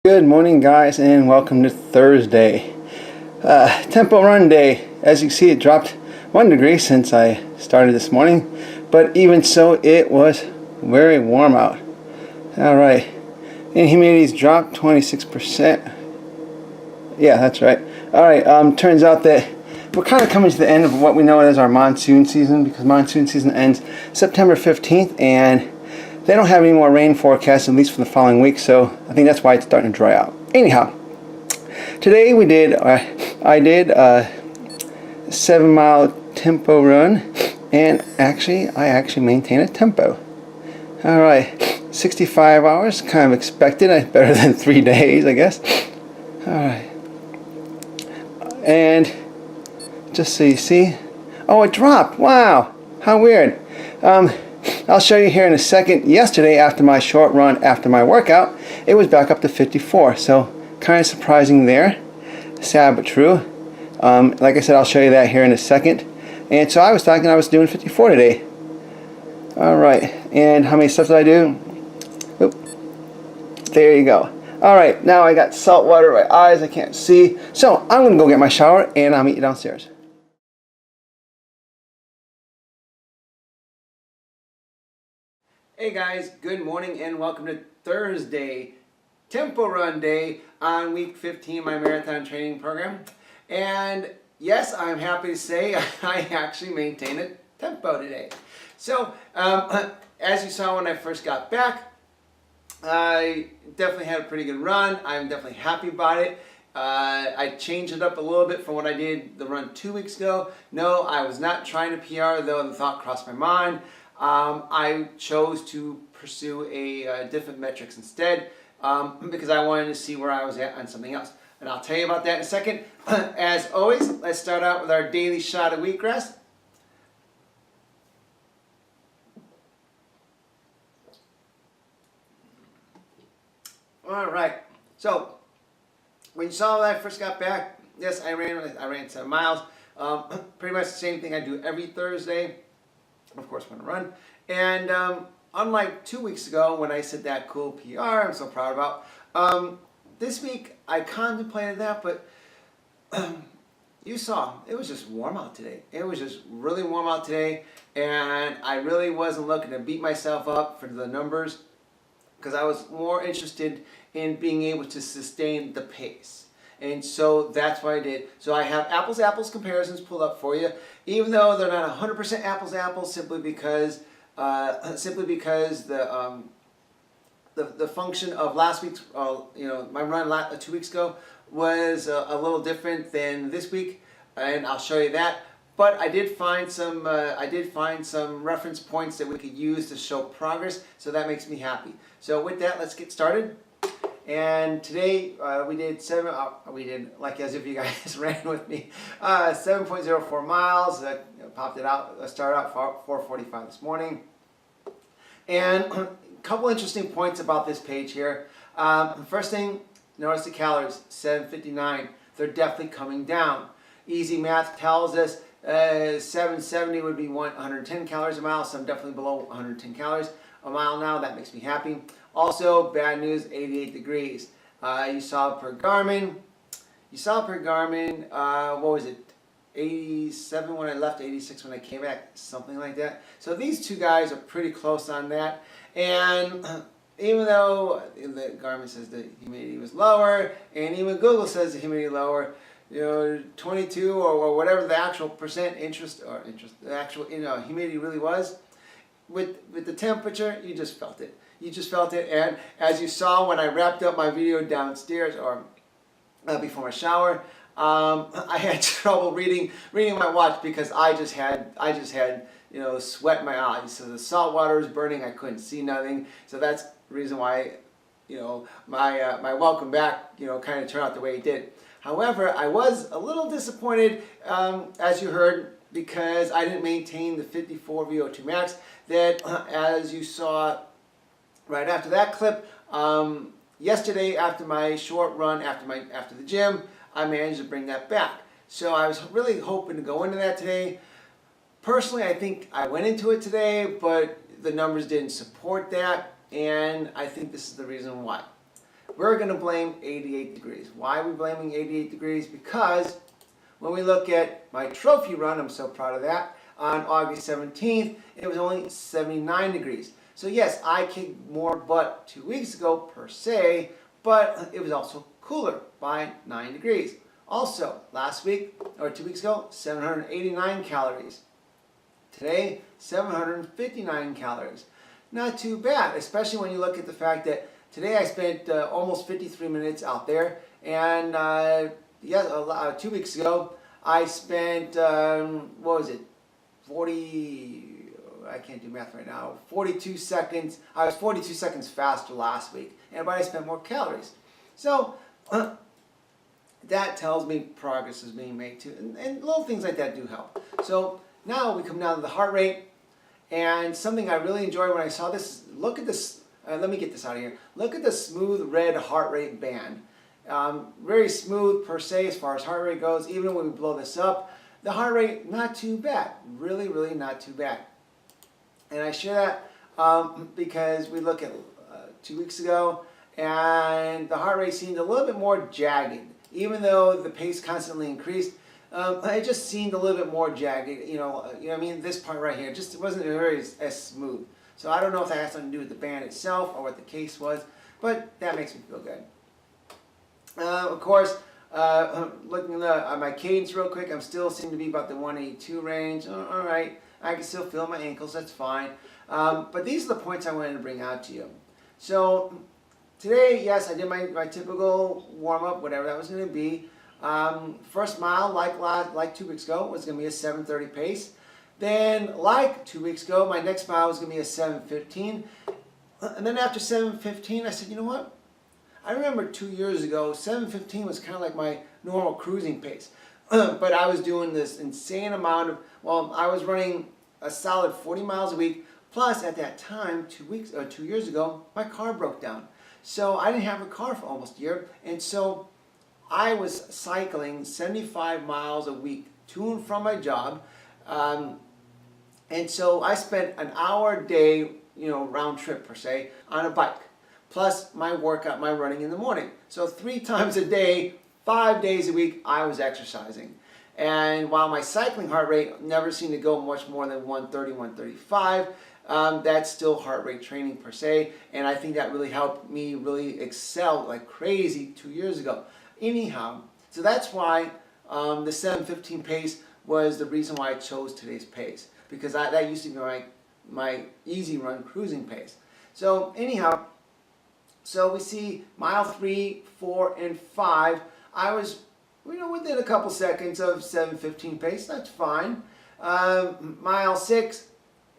Good morning, guys, and welcome to Thursday. Tempo run day. As you see, it dropped 1 degree since I started this morning, but even so, it was very warm out. Alright, and humidity's dropped 26%. Yeah, that's right. Alright, turns out that we're kind of coming to the end of what we know as our monsoon season, because monsoon season ends September 15th, and they don't have any more rain forecast, at least for the following week, so I think that's why it's starting to dry out. Anyhow, today I did a 7-mile tempo run, and I actually maintain a tempo. Alright, 65 hours, kind of expected, better than 3 days, I guess. Alright, and just so you see, oh, it dropped, wow, how weird. I'll show you here in a second. Yesterday, after my short run, after my workout, it was back up to 54. So, kind of surprising there. Sad but true. Like I said, I'll show you that here in a second. And so I was thinking I was doing 54 today. Alright, and how many steps did I do? Oop. There you go. Alright, now I got salt water in my eyes, I can't see. So, I'm going to go get my shower, and I'll meet you downstairs. Hey guys, good morning and welcome to Thursday, tempo run day on week 15 of my marathon training program. And yes, I'm happy to say I actually maintained a tempo today. So, as you saw when I first got back, I definitely had a pretty good run. I'm definitely happy about it. I changed it up a little bit from what I did the run 2 weeks ago. No, I was not trying to PR, though the thought crossed my mind. I chose to pursue a different metrics instead because I wanted to see where I was at on something else. And I'll tell you about that in a second. As always, let's start out with our daily shot of wheatgrass. All right. So when you saw when I first got back, yes, I ran 7 miles. Pretty much the same thing I do every Thursday. Of course, when I run. And unlike 2 weeks ago when I said that cool PR I'm so proud about, this week I contemplated that, but you saw it was just warm out today. It was just really warm out today, and I really wasn't looking to beat myself up for the numbers because I was more interested in being able to sustain the pace. And so that's what I did. So I have apples to apples comparisons pulled up for you, even though they're not 100% apples to apples, simply because the function of last week's, my run 2 weeks ago was a little different than this week, and I'll show you that. But I did find some reference points that we could use to show progress, so that makes me happy. So with that, let's get started. And today we did like as if you guys ran with me, 7.04 miles. Popped it out. Started out 4:45 this morning. And a couple interesting points about this page here. First thing, notice the calories, 759. They're definitely coming down. Easy math tells us 770 would be 110 calories a mile, so I'm definitely below 110 calories a mile now. That makes me happy. Also, bad news, 88 degrees. You saw per Garmin, what was it, 87 when I left, 86 when I came back, something like that. So these two guys are pretty close on that. And even though the Garmin says the humidity was lower, and even Google says the humidity lower, 22 or whatever the actual the actual humidity really was, with the temperature, you just felt it. You just felt it, and as you saw when I wrapped up my video downstairs or before my shower, I had trouble reading my watch because I just had sweat in my eyes. So the salt water was burning. I couldn't see nothing. So that's the reason why my welcome back kind of turned out the way it did. However, I was a little disappointed, as you heard, because I didn't maintain the 54 VO2 max. That as you saw right after that clip, yesterday after my short run, after the gym, I managed to bring that back. So I was really hoping to go into that today. Personally, I think I went into it today, but the numbers didn't support that, and I think this is the reason why. we're going to blame 88 degrees. Why are we blaming 88 degrees? Because when we look at my trophy run, I'm so proud of that, on August 17th, it was only 79 degrees. So yes, I kicked more butt 2 weeks ago per se, but it was also cooler by 9 degrees. Also, last week, or 2 weeks ago, 789 calories. Today, 759 calories. Not too bad, especially when you look at the fact that today I spent almost 53 minutes out there, and 2 weeks ago I spent, what was it, 40, I can't do math right now, 42 seconds. I was 42 seconds faster last week, but I spent more calories. So that tells me progress is being made too, and little things like that do help. So now we come down to the heart rate, and something I really enjoyed when I saw this, look at this, let me get this out of here. Look at the smooth red heart rate band. Very smooth per se as far as heart rate goes. Even when we blow this up, the heart rate not too bad. Really, really not too bad. And I share that because we look at 2 weeks ago, and the heart rate seemed a little bit more jagged. Even though the pace constantly increased, it just seemed a little bit more jagged. You know what I mean? This part right here just wasn't very as smooth. So I don't know if that has something to do with the band itself or what the case was, but that makes me feel good. Of course, looking at my cadence real quick, I'm still seem to be about the 182 range. All right, I can still feel my ankles, that's fine. But these are the points I wanted to bring out to you. So today, yes, I did my typical warm-up, whatever that was going to be. First mile, like 2 weeks ago, was going to be a 7:30 pace. Then, like 2 weeks ago, my next mile was going to be a 7:15. And then after 7:15, I said, you know what? I remember 2 years ago, 7:15 was kind of like my normal cruising pace. But I was doing this insane amount of, well, I was running a solid 40 miles a week. Plus, at that time, 2 years ago, my car broke down. So I didn't have a car for almost a year. And so I was cycling 75 miles a week to and from my job. And so I spent an hour a day, round trip per se, on a bike. Plus my workout, my running in the morning. So 3 times a day, 5 days a week, I was exercising. And while my cycling heart rate never seemed to go much more than 130, 135, that's still heart rate training per se. And I think that really helped me really excel like crazy 2 years ago. Anyhow, so that's why the 7:15 pace was the reason why I chose today's pace. Because that used to be my easy run cruising pace. So anyhow, so we see mile 3, 4, and 5. I was, within a couple seconds of 7:15 pace. That's fine. Mile 6,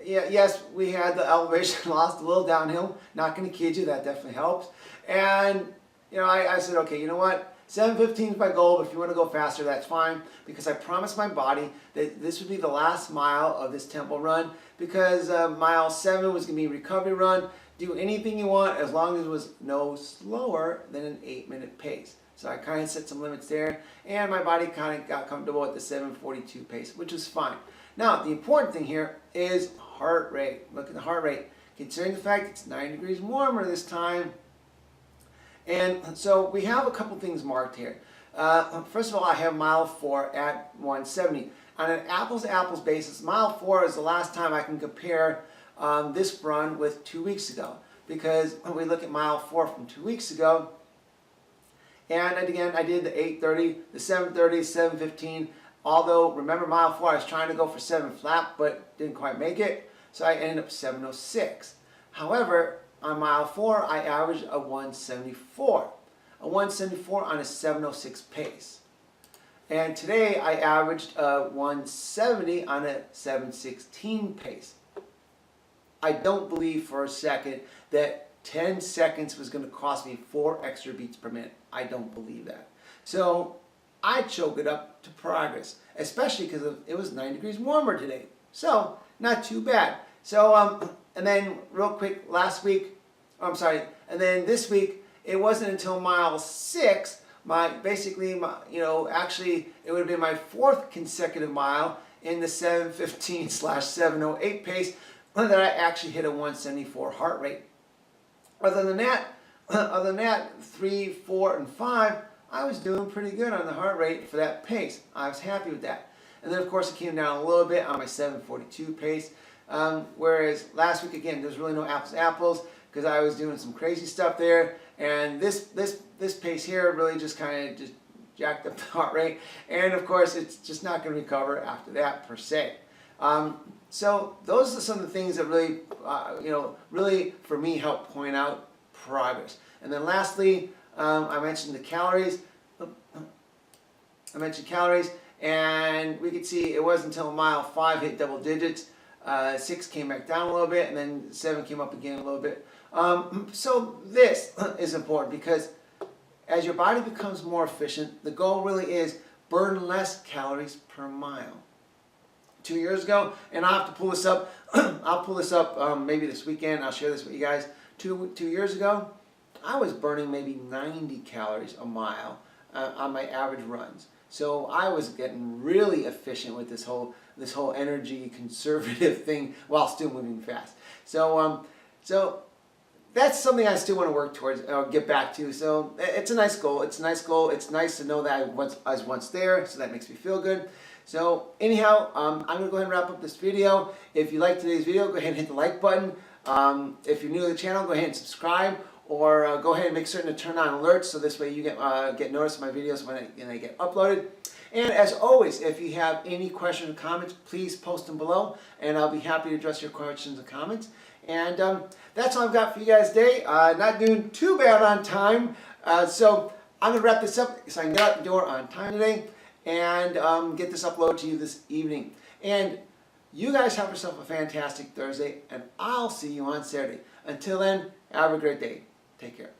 yes, we had the elevation lost, a little downhill. Not going to kid you, that definitely helps. And I said, okay, you know what? 7:15 is my goal, but if you want to go faster, that's fine. Because I promised my body that this would be the last mile of this tempo run. Because mile 7 was going to be a recovery run. Do anything you want as long as it was no slower than an 8-minute pace. So I kind of set some limits there, and my body kind of got comfortable at the 7:42 pace, which was fine. Now, the important thing here is heart rate. Look at the heart rate. Considering the fact it's 9 degrees warmer this time. And so we have a couple things marked here. First of all, I have mile 4 at 170. On an apples-to-apples basis, mile 4 is the last time I can compare this run with 2 weeks ago, because when we look at mile 4 from 2 weeks ago, and again I did the 8:30, the 7:30, 7:15. Although remember mile 4 I was trying to go for 7 flat but didn't quite make it, so I ended up 7:06. However, on mile 4 I averaged a 174, on a 7:06 pace. And today I averaged a 170 on a 7:16 pace. I don't believe for a second that 10 seconds was going to cost me 4 extra beats per minute. I don't believe that. So I chalk it up to progress, especially because it was 9 degrees warmer today. So not too bad. So and then real quick, and then this week, it wasn't until mile 6, actually it would have been my 4th consecutive mile in the 7:15/7:08 pace that I actually hit a 174 heart rate. Other than that, other than that, 3, 4, and 5, I was doing pretty good on the heart rate for that pace. I was happy with that. And then of course it came down a little bit on my 7:42 pace. Whereas last week, again, there's really no apples to apples because I was doing some crazy stuff there. And this pace here really just kind of just jacked up the heart rate. And of course, it's just not going to recover after that per se. So those are some of the things that really, really for me help point out progress. And then lastly, I mentioned the calories. And we could see it wasn't until mile 5 hit double digits. 6 came back down a little bit, and then 7 came up again a little bit. So this is important because as your body becomes more efficient, the goal really is burn less calories per mile. 2 years ago, and I'll have to pull this up. I'll pull this up maybe this weekend. I'll share this with you guys. Two years ago, I was burning maybe 90 calories a mile on my average runs. So I was getting really efficient with this whole energy conservative thing while still moving fast. So that's something I still want to work towards or get back to. So it's a nice goal. It's a nice goal. It's nice to know that I was once there, so that makes me feel good. So anyhow, I'm going to go ahead and wrap up this video. If you liked today's video, go ahead and hit the like button. If you're new to the channel, go ahead and subscribe, or go ahead and make certain to turn on alerts so this way you get notice of my videos when they get uploaded. And as always, if you have any questions or comments, please post them below, and I'll be happy to address your questions and comments. And that's all I've got for you guys today. Not doing too bad on time, so I'm going to wrap this up so I can get out the door on time today and get this uploaded to you this evening. And you guys have yourself a fantastic Thursday, and I'll see you on Saturday. Until then, have a great day. Take care.